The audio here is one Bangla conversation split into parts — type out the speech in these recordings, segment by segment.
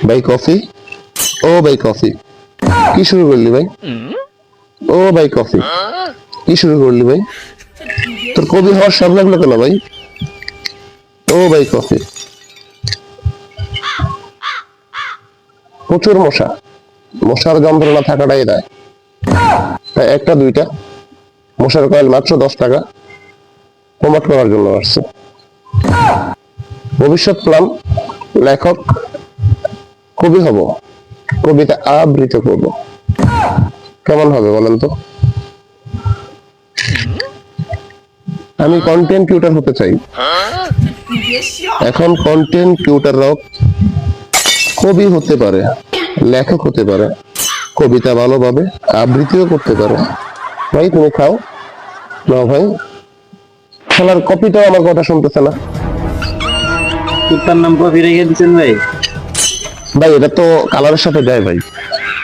ভাই কফি। ও ভাই কফি, কি শুরু করলি ভাই? ও ভাই কফি, কি শুরু করলি ভাই? তোর কবি হওয়ার শখ লাগলো কেন ভাই? ও ভাই কফি। প্রচুর মশা, মশার যন্ত্রণা থাকাটাই দায়। তাই একটা দুইটা মশার কয়েল মাত্র 10 টাকা, প্রমোট করার জন্য আসছে। ভবিষ্যৎ প্ল্যান, লেখক, কবি হব, কবিতা আবৃত করব। কেমন হবে বলেন তো? আমি কন্টেন্ট ক্রিয়েটর হতে চাই। এখন কন্টেন্ট ক্রিয়েটররাও কবি হতে পারে, লেখক হতে পারে, কবিতা ভালোভাবে আবৃত্তিও করতে পারে। ভাই তুমি খাও না ভাই, খেলার কপিটাও আমার কথা শুনতেছে না। কুত্তার নাম কফি রেখে দিচ্ছেন ভাই? ভাই এটা তো কালারের সাথে যায় ভাই।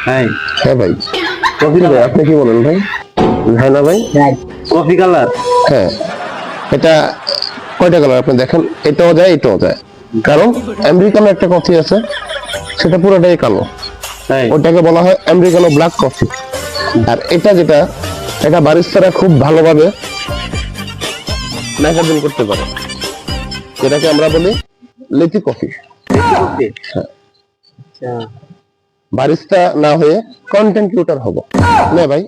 হ্যাঁ, হ্যাঁ ভাই, কফি ভাই আপনি কি বলেন ভাই? হয় না ভাই? Coffee colour. হ্যাঁ, এটা কয়টা কালার আপনি দেখেন, এটাও যায় এটাও যায়। কারণ আমেরিকানো একটা কফি আছে, সেটা পুরোটাই কালো, হ্যাঁ, ওটাকে বলা হয় আমেরিকানো ব্ল্যাক কফি। আর এটা যেটা, এটা বারিস্তারা খুব ভালোভাবে ম্যাগাজিন করতে পারে, যেটাকে আমরা বলি লেচি কফি। কফি। হ্যাঁ, আচ্ছা। বারিস্তা না হয়ে কন্টেন্ট ক্রিয়েটর হব না ভাই।